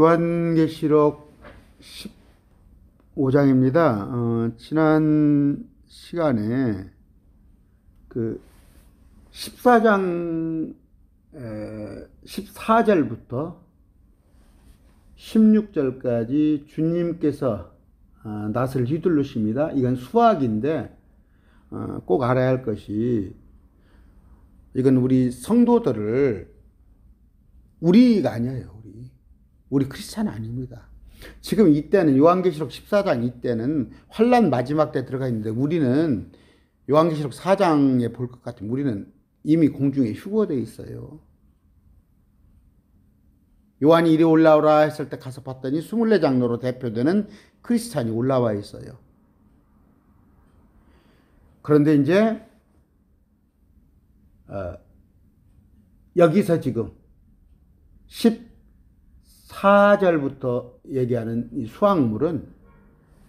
요한계시록 15장입니다. 지난 시간에 그 14장 14절부터 16절까지 주님께서 낫을 휘두르십니다. 이건 수학인데 꼭 알아야 할 것이, 이건 우리 성도들을, 우리가 아니에요. 우리 크리스찬 아닙니다. 지금 이때는 요한계시록 14장 이때는 환란 마지막 때 들어가 있는데, 우리는 요한계시록 4장에 볼 것 같으면 우리는 이미 공중에 휴거되어 있어요. 요한이 이리 올라오라 했을 때 가서 봤더니 24장로로 대표되는 크리스찬이 올라와 있어요. 그런데 이제 여기서 지금 14절부터 얘기하는 이 수확물은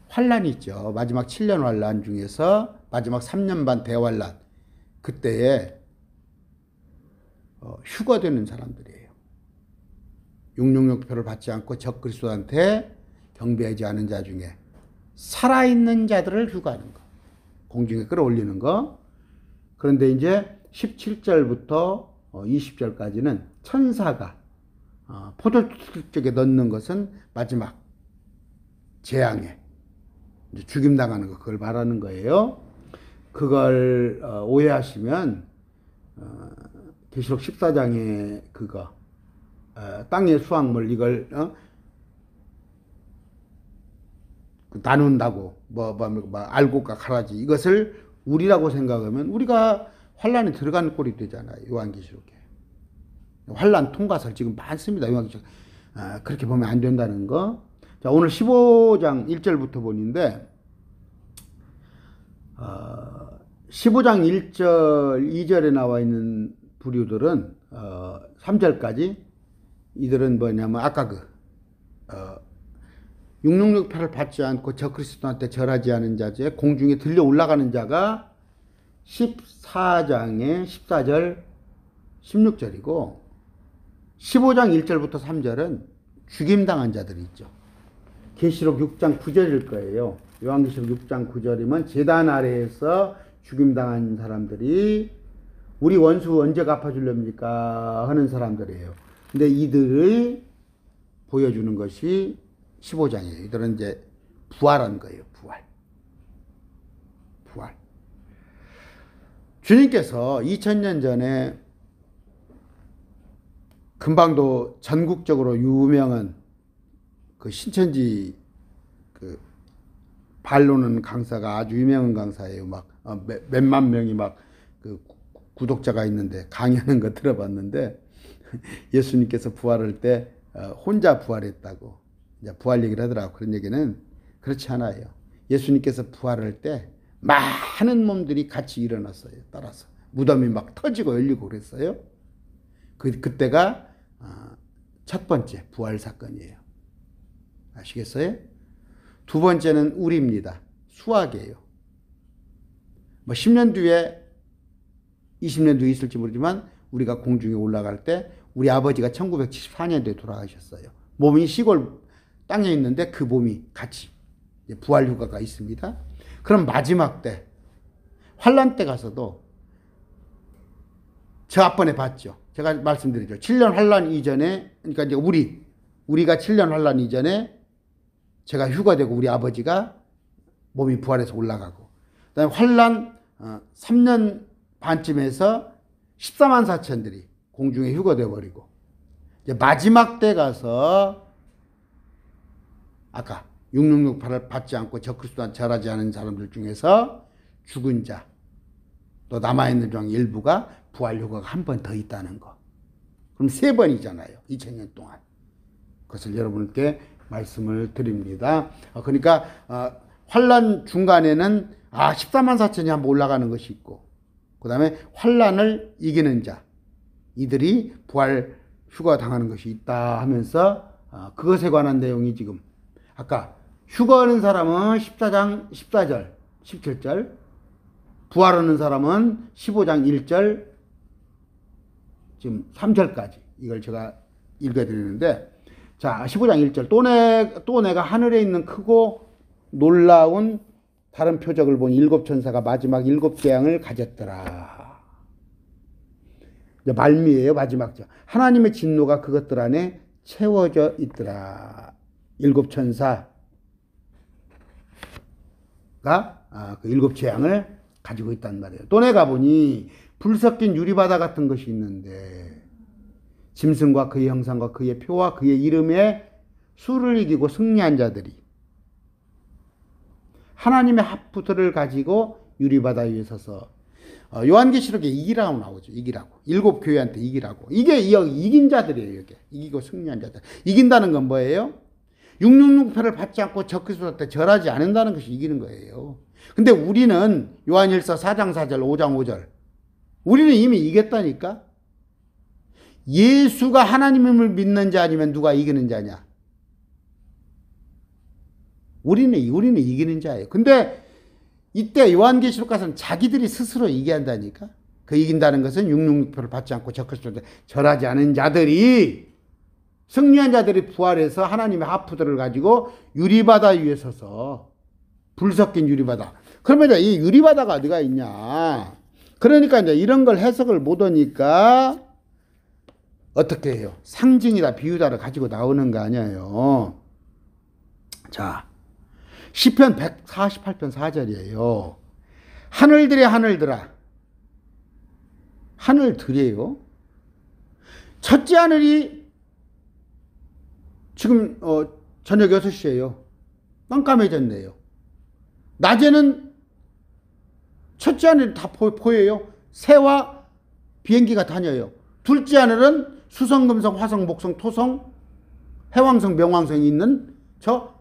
환란이 있죠. 마지막 7년 환란 중에서 마지막 3년 반 대환란, 그때에 휴거되는 사람들이에요. 666표를 받지 않고 적그리스도한테 경배하지 않은 자 중에 살아있는 자들을 휴거하는 거, 공중에 끌어올리는 거. 그런데 이제 17절부터 20절까지는 천사가 포도주 쪽에 넣는 것은 마지막 재앙에 죽임당하는 거, 그걸 말하는 거예요. 그걸 오해하시면 계시록 14장에 그거 땅의 수확물 이걸 나눈다고 뭐 알곡과 가라지, 이것을 우리라고 생각하면 우리가 환란에 들어가는 꼴이 되잖아요. 요한계시록에 환란 통과설 지금 많습니다. 요한계시록 그렇게 보면 안 된다는 거. 자, 오늘 15장 1절부터 본인데 15장 1절 2절에 나와 있는 부류들은 3절까지, 이들은 뭐냐면 아까 666표를 받지 않고 적그리스도한테 절하지 않은 자제 공중에 들려 올라가는 자가 14장의 14절 16절이고, 15장 1절부터 3절은 죽임당한 자들이 있죠. 계시록 6장 9절일 거예요. 요한계시록 6장 9절이면 제단 아래에서 죽임당한 사람들이 우리 원수 언제 갚아주렵니까 하는 사람들이에요. 근데 이들을 보여주는 것이 15장이에요. 이들은 이제 부활한 거예요. 부활. 주님께서 2000년 전에 금방도 전국적으로 유명한 그 신천지 그 반론은 강사가 아주 유명한 강사예요. 막 몇만 명이 막 그 구독자가 있는데 강의하는 거 들어봤는데, 예수님께서 부활할 때 혼자 부활했다고 이제 부활 얘기를 하더라고. 그런 얘기는 그렇지 않아요. 예수님께서 부활할 때 많은 몸들이 같이 일어났어요. 따라서 무덤이 막 터지고 열리고 그랬어요. 그때가 첫 번째 부활 사건이에요. 아시겠어요? 두 번째는 우리입니다. 수학이에요. 뭐 10년 뒤에 20년 뒤에 있을지 모르지만 우리가 공중에 올라갈 때 우리 아버지가 1974년도에 돌아가셨어요. 몸이 시골 땅에 있는데 그 몸이 같이 부활 휴가가 있습니다. 그럼 마지막 때 환란 때 가서도 저 앞번에 봤죠. 제가 말씀드리죠. 7년 환란 이전에, 그러니까 이제 우리가 7년 환란 이전에 제가 휴가되고 우리 아버지가 몸이 부활해서 올라가고, 그다음에 환란 3년 반쯤에서 14만 4천들이 공중에 휴거돼 버리고, 이제 마지막 때 가서 아까 666표를 받지 않고 적그리스도한테 절하지 않은 사람들 중에서 죽은 자, 또 남아있는 중 일부가 부활 휴거가 한 번 더 있다는 거. 그럼 3번이잖아요. 2000년 동안. 그것을 여러분께 말씀을 드립니다. 그러니까 환란 중간에는 14만 4천이 한번 올라가는 것이 있고, 그 다음에 환란을 이기는 자, 이들이 부활 휴거 당하는 것이 있다 하면서 그것에 관한 내용이 지금 아까 휴거하는 사람은 14장 14절 17절, 부활하는 사람은 15장 1절 지금 3절까지 이걸 제가 읽어드리는데, 자, 15장 1절. 또 내가 하늘에 있는 크고 놀라운 다른 표적을 본 일곱 천사가 마지막 일곱 재앙을 가졌더라. 이제 말미에요, 마지막 절. 하나님의 진노가 그것들 안에 채워져 있더라. 일곱 천사가 그 일곱 재앙을 가지고 있단 말이에요. 또 내가 보니 불 섞인 유리바다 같은 것이 있는데 짐승과 그의 형상과 그의 표와 그의 이름에 수를 이기고 승리한 자들이 하나님의 하프들을 가지고 유리바다 위에 서서 요한계시록에 이기라고 나오죠. 이기라고. 일곱 교회한테 이기라고. 이게 이긴 자들이에요. 이게. 이기고 승리한 자들. 이긴다는 건 뭐예요? 666표를 받지 않고 적그리스도한테 절하지 않는다는 것이 이기는 거예요. 근데 우리는 요한일서 4장 4절 5장 5절 우리는 이미 이겼다니까. 예수가 하나님을 믿는 자 아니면 누가 이기는 자냐? 우리는 이기는 자예요. 근데 이때 요한계시록 가서는 자기들이 스스로 이기한다니까. 그 이긴다는 것은 666표를 받지 않고 적그리스도한테 절하지 않은 자들이 승리한 자들이 부활해서 하나님의 하프들을 가지고 유리바다 위에 서서 불 섞인 유리바다. 그러면 이 유리바다가 어디가 있냐? 그러니까 이제 이런 걸 해석을 못 하니까 어떻게 해요? 상징이다, 비유다를 가지고 나오는 거 아니에요. 자, 시편 148편 4절이에요. 하늘들의 하늘들아. 하늘들이에요. 첫째 하늘이 지금 저녁 6시예요. 깜깜해졌네요. 낮에는 첫째 하늘이 다 보여요. 새와 비행기가 다녀요. 둘째 하늘은 수성, 금성, 화성, 목성, 토성, 해왕성, 명왕성이 있는 저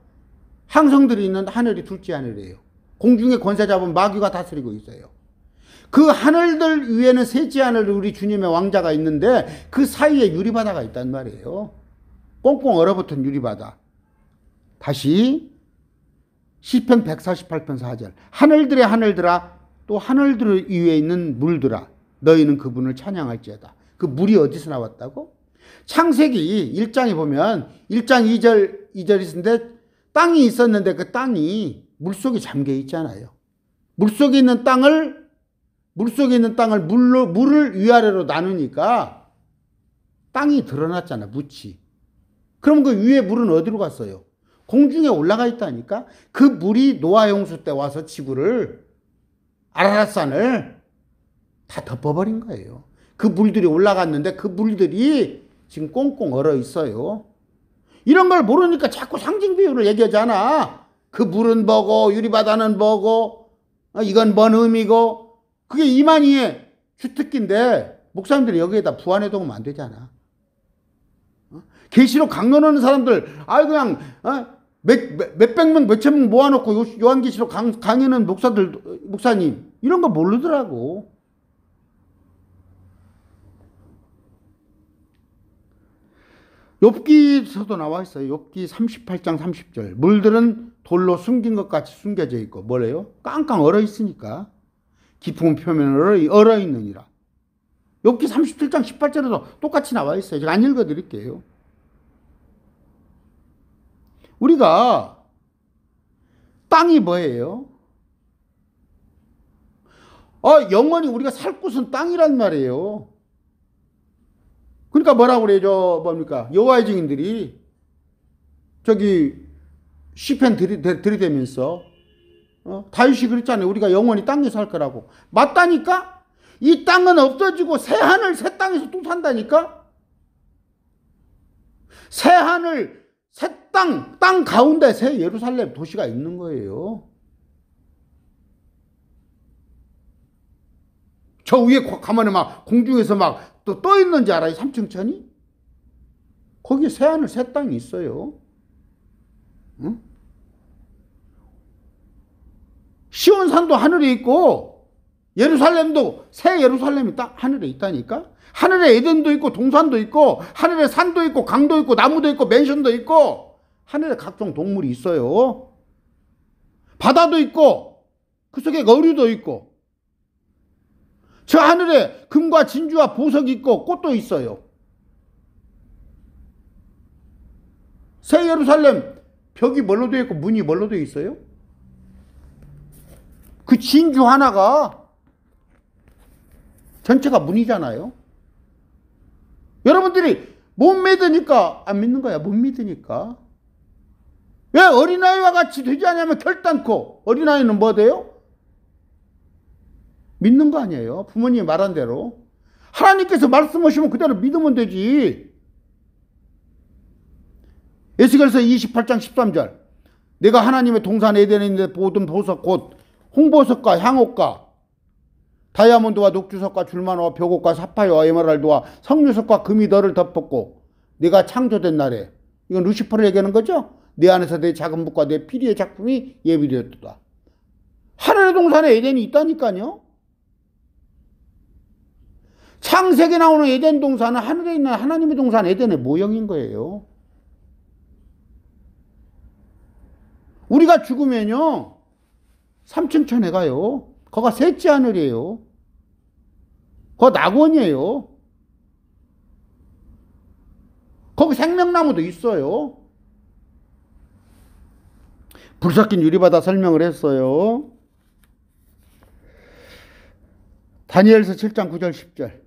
항성들이 있는 하늘이 둘째 하늘이에요. 공중에 권세 잡은 마귀가 다스리고 있어요. 그 하늘들 위에는 셋째 하늘 우리 주님의 왕자가 있는데 그 사이에 유리바다가 있단 말이에요. 꽁꽁 얼어붙은 유리바다. 다시 시편 148편 4절. 하늘들의 하늘들아 또 하늘들 위에 있는 물들아 너희는 그분을 찬양할지어다. 그 물이 어디서 나왔다고? 창세기 1장에 보면 1장 2절 있는데 땅이 있었는데 그 땅이 물속에 잠겨 있잖아요. 물속에 있는 땅을 물을 위아래로 나누니까 땅이 드러났잖아. 묻이. 그럼 그 위에 물은 어디로 갔어요? 공중에 올라가 있다니까. 그 물이 노아 홍수 때 와서 지구를 아라랏산을 다 덮어버린 거예요. 그 물들이 올라갔는데 그 물들이 지금 꽁꽁 얼어 있어요. 이런 걸 모르니까 자꾸 상징 비유를 얘기하잖아. 그 물은 뭐고 유리바다는 뭐고 이건 뭔 의미고. 그게 이만희의 주특기인데 목사님들이 여기에다 부안해 두면 안 되잖아. 계시록 강론하는 사람들 그냥 몇백 명 몇천 명 모아놓고 요한계시록 강의하는 목사님 이런 거 모르더라고. 욥기서도 나와 있어요. 욥기 38장 30절. 물들은 돌로 숨긴 것 같이 숨겨져 있고 뭐래요? 깡깡 얼어 있으니까 깊은 표면을 얼어 있느니라. 욥기 37장 18절에도 똑같이 나와 있어요. 제가 안 읽어 드릴게요. 우리가 땅이 뭐예요? 영원히 우리가 살 곳은 땅이란 말이에요. 그러니까 뭐라고 그래요? 뭡니까? 여호와의 증인들이 저기 시편 들이대면서 다윗이 그랬잖아요. 우리가 영원히 땅에 살 거라고. 맞다니까? 이 땅은 없어지고 새 하늘 새 땅에서 또 산다니까? 새 하늘 새 땅 가운데 새 예루살렘 도시가 있는 거예요. 저 위에 가만히 막 공중에서 막 또 떠 있는지 알아요? 삼층천이? 거기에 새 하늘 새 땅이 있어요. 응? 시온산도 하늘에 있고 예루살렘도 새 예루살렘이 하늘에 있다니까? 하늘에 에덴도 있고 동산도 있고 하늘에 산도 있고 강도 있고 나무도 있고 맨션도 있고 하늘에 각종 동물이 있어요. 바다도 있고 그 속에 어류도 있고 저 하늘에 금과 진주와 보석이 있고 꽃도 있어요. 새 예루살렘 벽이 뭘로 되어 있고 문이 뭘로 되어 있어요? 그 진주 하나가 전체가 문이잖아요. 여러분들이 못 믿으니까 안 믿는 거야. 못 믿으니까. 왜 어린아이와 같이 되지 않냐면 결단코. 어린아이는 뭐 돼요? 믿는 거 아니에요. 부모님이 말한 대로. 하나님께서 말씀하시면 그대로 믿으면 되지. 에스겔서 28장 13절. 내가 하나님의 동산 에덴에 있는 모든 보석 곧 홍보석과 향옥과 다이아몬드와 녹주석과 줄만화와 벽옥과 사파이어와 에메랄드와 석류석과 금이 너를 덮었고 네가 창조된 날에, 이건 루시퍼를 얘기하는 거죠. 내 안에서 내 작은 붓과 내 피리의 작품이 예비되었다. 하늘의 동산에 에덴이 있다니까요. 창세기에 나오는 에덴 동산은 하늘에 있는 하나님의 동산 에덴의 모형인 거예요. 우리가 죽으면요 3층 천에 가요. 거가 셋째 하늘이에요. 거 낙원이에요. 거기 생명나무도 있어요. 불 섞인 유리바다 설명을 했어요. 다니엘서 7장 9절 10절.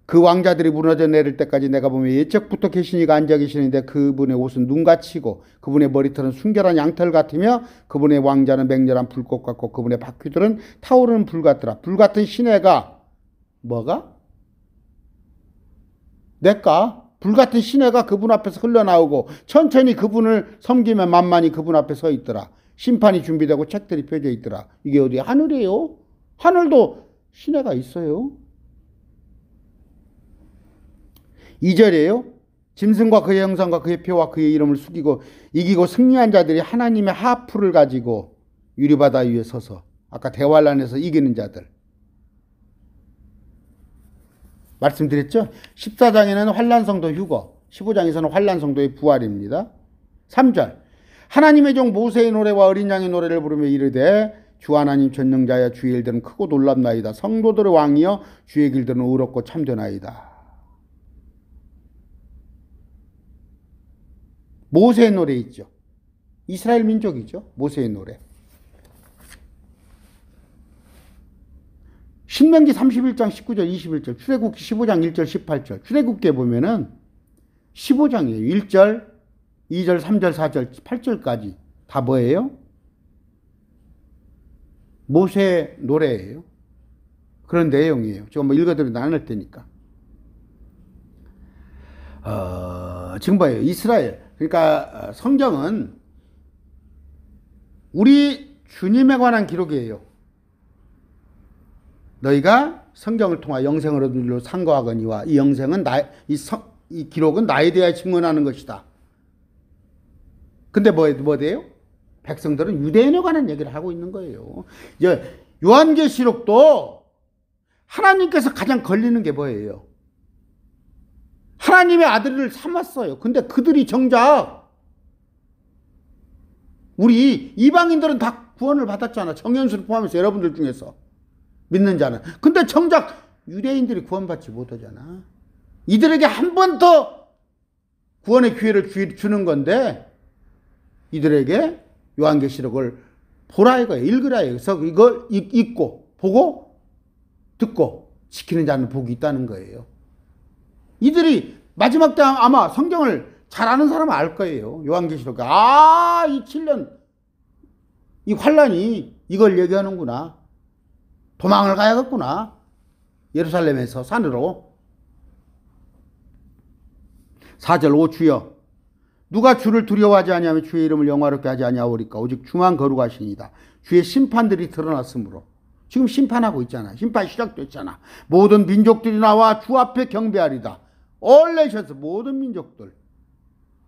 그 왕자들이 무너져 내릴 때까지 내가 보면 예적부터 계신 이가 앉아 계시는데 그분의 옷은 눈같이고 그분의 머리털은 순결한 양털 같으며 그분의 왕자는 맹렬한 불꽃 같고 그분의 바퀴들은 타오르는 불 같더라. 불 같은 시내가 뭐가? 내가 불 같은 시내가 그분 앞에서 흘러나오고 천천히 그분을 섬기며 만만히 그분 앞에 서 있더라. 심판이 준비되고 책들이 펴져 있더라. 이게 어디 하늘이에요? 하늘도 시내가 있어요. 2절이에요. 짐승과 그의 형상과 그의 표와 그의 이름을 숙이고 이기고 승리한 자들이 하나님의 하프를 가지고 유리바다 위에 서서, 아까 대환란에서 이기는 자들 말씀드렸죠. 14장에는 환란성도 휴거, 15장에서는 환란성도의 부활입니다. 3절. 하나님의 종 모세의 노래와 어린 양의 노래를 부르며 이르되 주 하나님 전능자여 주의 일들은 크고 놀랍나이다. 성도들의 왕이여 주의 길들은 의롭고 참되나이다. 모세의 노래 있죠. 이스라엘 민족이죠. 모세의 노래. 신명기 31장 19절 21절, 출애굽기 15장 1절 18절. 출애굽기에 보면은 15장이에요. 1절, 2절, 3절, 4절, 8절까지 다 뭐예요? 모세의 노래예요. 그런 내용이에요. 제가 뭐 읽어드리면 안 할 테니까. 지금 봐요. 이스라엘. 그러니까 성경은 우리 주님에 관한 기록이에요. 너희가 성경을 통하 영생을 얻으려 상거하거니와 이 영생은 이 기록은 나에 대하여 증언하는 것이다. 근데 뭐 돼요? 백성들은 유대인에 관한 얘기를 하고 있는 거예요. 이제 요한계시록도 하나님께서 가장 걸리는 게 뭐예요? 하나님의 아들을 삼았어요. 근데 그들이 정작 우리 이방인들은 다 구원을 받았잖아. 정연수를 포함해서 여러분들 중에서 믿는 자는. 근데 정작 유대인들이 구원받지 못하잖아. 이들에게 한 번 더 구원의 기회를 주는 건데 이들에게 요한계시록을 보라 이거예요. 읽으라 이거예요. 그래서 이걸 읽고 보고 듣고 지키는 자는 복이 있다는 거예요. 이들이 마지막 때 아마 성경을 잘 아는 사람은 알 거예요. 요한계시록. 이 7년 이 환란이 이걸 얘기하는구나. 도망을 가야겠구나. 예루살렘에서 산으로. 4절. 오 주여 누가 주를 두려워하지 아니하며 주의 이름을 영화롭게 하지 아니하오리까. 오직 주만 거룩하시니이다. 주의 심판들이 드러났으므로. 지금 심판하고 있잖아. 심판 시작됐잖아. 모든 민족들이 나와 주 앞에 경배하리다. All nations, 모든 민족들.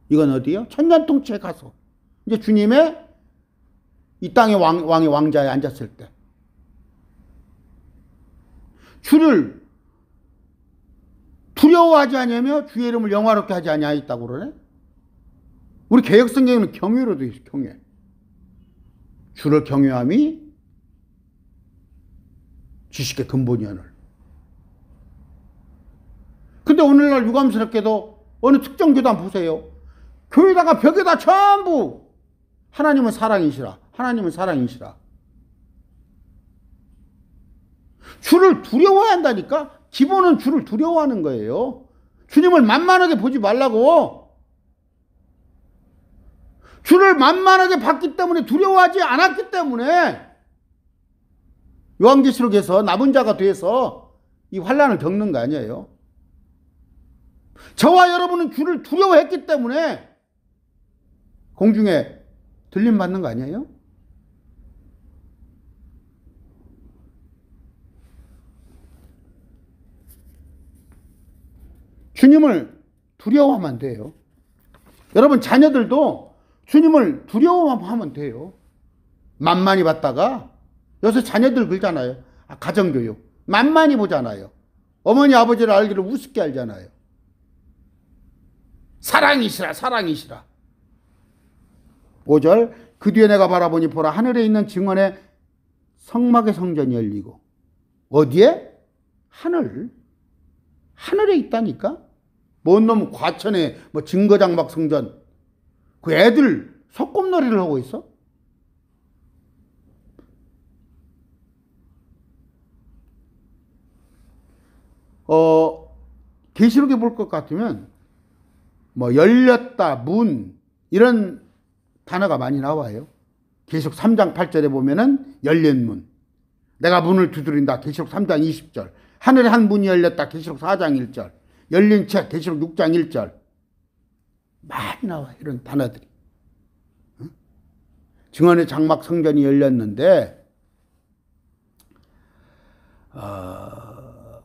이건 어디요? 천년통치에 가서 이제 주님의 이 땅의 왕의 왕자에 앉았을 때 주를 두려워하지 아니하며 주의 이름을 영화롭게 하지 아니하였다고 그러네. 우리 개혁성경에는 경외로 되어 있어. 경외. 주를 경외함이 지식의 근본이오늘. 근데 오늘날 유감스럽게도 어느 특정 교단 보세요. 교회다가 벽에다 전부 하나님은 사랑이시라. 하나님은 사랑이시라. 주를 두려워야 한다니까? 기본은 주를 두려워하는 거예요. 주님을 만만하게 보지 말라고. 주를 만만하게 봤기 때문에 두려워하지 않았기 때문에 요한계시록에서 남은 자가 돼서 이 환난을 겪는 거 아니에요. 저와 여러분은 주를 두려워했기 때문에 공중에 들림 받는 거 아니에요? 주님을 두려워하면 안 돼요. 여러분 자녀들도 주님을 두려워하면 돼요. 만만히 봤다가 요새 자녀들 그러잖아요. 가정교육 만만히 보잖아요. 어머니 아버지를 알기를 우습게 알잖아요. 사랑이시라 사랑이시라. 5절 그 뒤에 내가 바라보니 보라 하늘에 있는 증언의 성막의 성전이 열리고. 어디에? 하늘에 있다니까. 뭔 놈 과천에 뭐 증거장막 성전 그 애들 소꿉놀이를 하고 있어? 계시록에 볼 것 같으면 뭐 열렸다 문 이런 단어가 많이 나와요. 계시록 3장 8절에 보면은 열린 문. 내가 문을 두드린다. 계시록 3장 20절. 하늘에 한 문이 열렸다. 계시록 4장 1절. 열린 책. 계시록 6장 1절. 많이 나와 이런 단어들이. 증언의 장막 성전이 열렸는데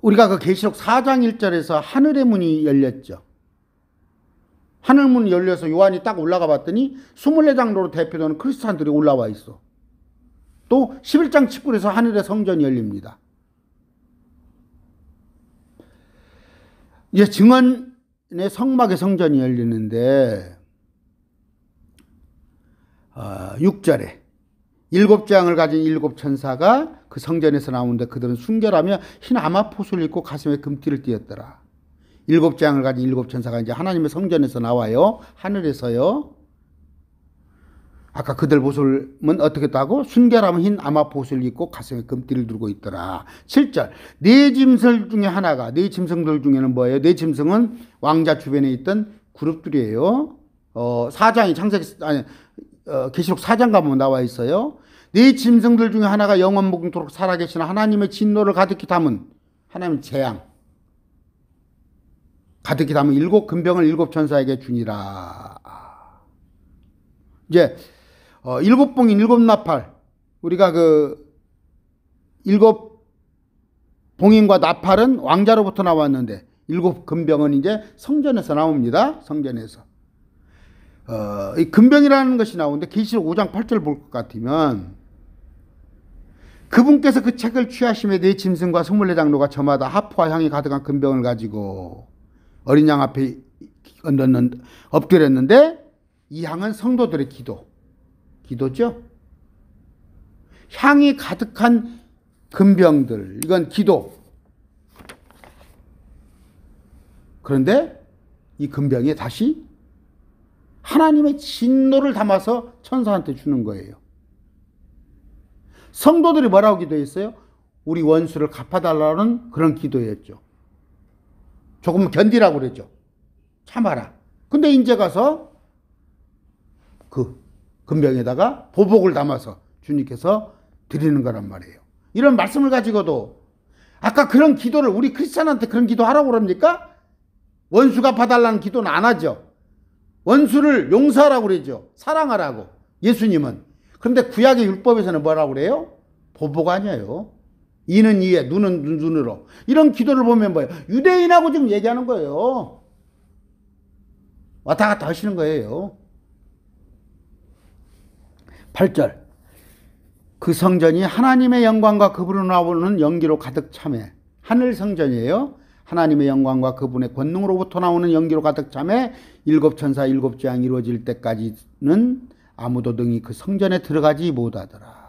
우리가 그 계시록 4장 1절에서 하늘의 문이 열렸죠. 하늘문이 열려서 요한이 딱 올라가 봤더니 24장로로 대표되는 크리스찬들이 올라와 있어. 또 11장 19절에서 하늘의 성전이 열립니다. 이제 증언의 성막의 성전이 열리는데 6절에 7재앙을 가진 7천사가 그 성전에서 나오는데 그들은 순결하며 흰 아마포수를 입고 가슴에 금띠를 띠었더라. 7재앙을 가진 7천사가 이제 하나님의 성전에서 나와요. 하늘에서요. 아까 그들 모습은 어떻게 했다고? 순결하면 흰 아마포수를 입고 가슴에 금띠를 들고 있더라. 7절 네 짐승 중에 하나가 네 짐승들 중에는 뭐예요? 네 짐승은 왕자 주변에 있던 그룹들이에요. 계시록 4장 가보면 나와 있어요. 네 짐승들 중에 하나가 영원 무궁토록 살아계신 하나님의 진노를 가득히 담은 하나님의 재앙 가득히 담은 7 금병을 7천사에게 주니라. 이제 7봉인 7나팔 우리가 그 7봉인과 나팔은 왕자로부터 나왔는데 7 금병은 이제 성전에서 나옵니다. 성전에서 이 금병이라는 것이 나오는데 계시록 5장 8절 볼 것 같으면 그분께서 그 책을 취하심에 네 짐승과 24장로가 저마다 하프와 향이 가득한 금병을 가지고 어린 양 앞에 엎드렸는데 이 향은 성도들의 기도죠. 향이 가득한 금병들 이건 기도. 그런데 이 금병에 다시 하나님의 진노를 담아서 천사한테 주는 거예요. 성도들이 뭐라고 기도했어요? 우리 원수를 갚아달라는 그런 기도였죠. 조금 견디라고 그랬죠. 참아라. 근데 이제 가서 그 금병에다가 보복을 담아서 주님께서 드리는 거란 말이에요. 이런 말씀을 가지고도 아까 그런 기도를 우리 크리스찬한테 그런 기도 하라고 그럽니까? 원수 갚아달라는 기도는 안 하죠. 원수를 용서하라고 그러죠. 사랑하라고. 예수님은. 그런데 구약의 율법에서는 뭐라고 그래요? 보복 아니에요. 이는 이에 눈은 눈으로. 이런 기도를 보면 뭐예요? 유대인하고 지금 얘기하는 거예요. 왔다 갔다 하시는 거예요. 8절 그 성전이 하나님의 영광과 그분으로 나오는 연기로 가득 차매. 하늘 성전이에요. 하나님의 영광과 그분의 권능으로부터 나오는 연기로 가득 차매 7천사 7재앙이 이루어질 때까지는 아무도 능히 그 성전에 들어가지 못하더라.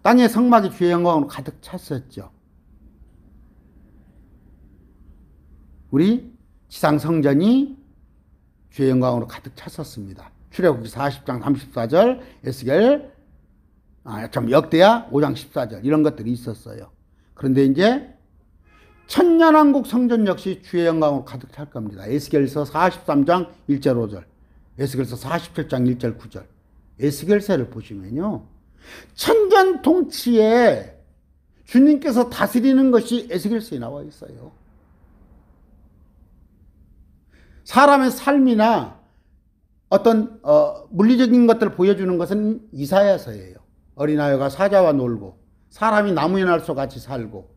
땅의 성막이 주의 영광으로 가득 찼었죠. 우리 지상 성전이 주의 영광으로 가득 찼었습니다. 출애굽기 40장 34절, 에스겔 역대야 5장 14절 이런 것들이 있었어요. 그런데 이제 천년왕국 성전 역시 주의 영광으로 가득 찰 겁니다. 에스겔서 43장 1절 5절, 에스겔서 47장 1절 9절. 에스겔서를 보시면요, 천년 통치에 주님께서 다스리는 것이 에스겔서에 나와 있어요. 사람의 삶이나 어떤 물리적인 것들을 보여주는 것은 이사야서예요. 어린아이가 사자와 놀고 사람이 나무에 날소 같이 살고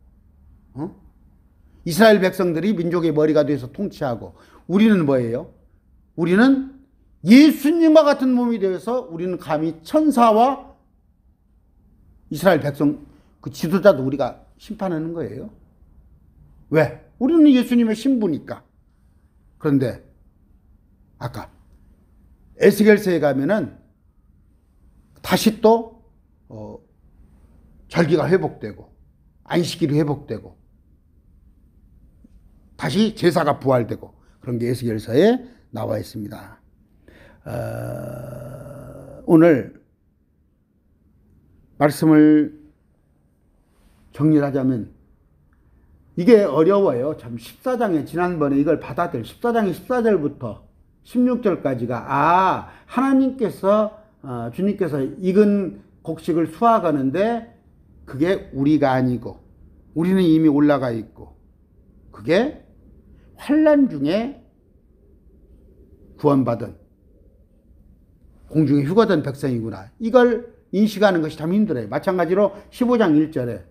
이스라엘 백성들이 민족의 머리가 돼서 통치하고, 우리는 뭐예요? 우리는 예수님과 같은 몸이 되어서 우리는 감히 천사와 이스라엘 백성 그 지도자도 우리가 심판하는 거예요. 왜? 우리는 예수님의 신부니까. 그런데 아까 에스겔서에 가면은 다시 또 절기가 회복되고 안식일이 회복되고 다시 제사가 부활되고 그런 게 에스겔서에 나와 있습니다. 오늘 말씀을 정리하자면 이게 어려워요. 참 14장에 지난번에 이걸 받아들 14장의 14절부터 16절까지가 하나님께서 주님께서 익은 곡식을 수확하는데 그게 우리가 아니고 우리는 이미 올라가 있고 그게 환난 중에 구원받은 공중에 휴거된 백성이구나. 이걸 인식하는 것이 참 힘들어요. 마찬가지로 15장 1절에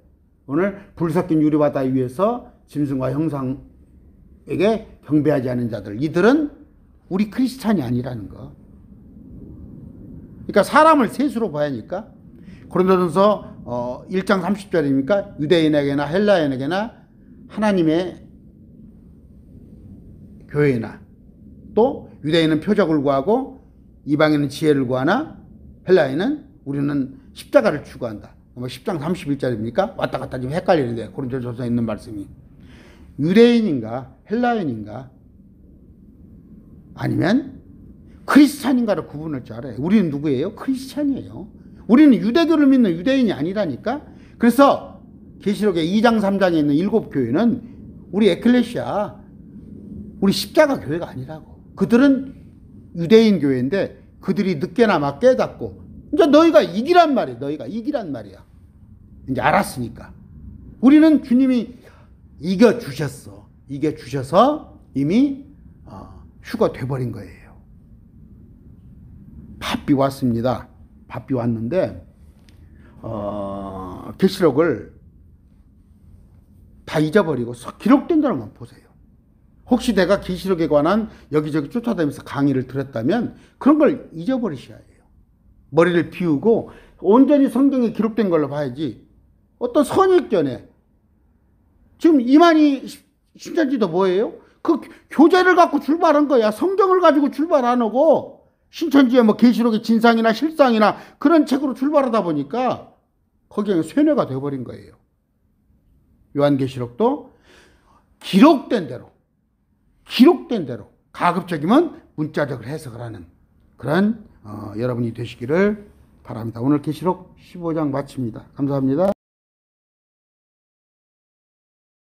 오늘 불 섞인 유리바다 위에서 짐승과 형상에게 경배하지 않은 자들, 이들은 우리 크리스찬이 아니라는 거. 그러니까 사람을 셋으로 봐야 하니까 고린도전서 1장 30절입니까? 유대인에게나 헬라인에게나 하나님의 교회나 또 유대인은 표적을 구하고 이방인은 지혜를 구하나 헬라인은 우리는 십자가를 추구한다. 10장 31절입니까? 왔다 갔다 좀 헷갈리는데 고린도전서에 있는 말씀이 유대인인가 헬라인인가 아니면 크리스찬인가를 구분할 줄 알아요. 우리는 누구예요? 크리스찬이에요. 우리는 유대교를 믿는 유대인이 아니라니까. 그래서 계시록의 2장 3장에 있는 7교회는 우리 에클레시아, 우리 십자가 교회가 아니라고. 그들은 유대인 교회인데 그들이 늦게나마 깨닫고 이제 너희가 이기란 말이야. 너희가 이기란 말이야. 이제 알았으니까. 우리는 주님이 이겨주셨어. 이겨주셔서 이미 휴거돼 버린 거예요. 바삐 왔습니다. 바삐 왔는데 계시록을 다 잊어버리고 기록된 대로만 보세요. 혹시 내가 계시록에 관한 여기저기 쫓아다니면서 강의를 들었다면 그런 걸 잊어버리셔야 해요. 머리를 비우고 온전히 성경에 기록된 걸로 봐야지. 어떤 선입견에 지금 이만희 신천지도 뭐예요? 그 교재를 갖고 출발한 거야. 성경을 가지고 출발 안 하고 신천지에 뭐 계시록의 진상이나 실상이나 그런 책으로 출발하다 보니까 거기에 쇠뇌가 되어버린 거예요. 요한계시록도 기록된 대로 가급적이면 문자적으로 해석을 하는 그런 여러분이 되시기를 바랍니다. 오늘 계시록 15장 마칩니다. 감사합니다.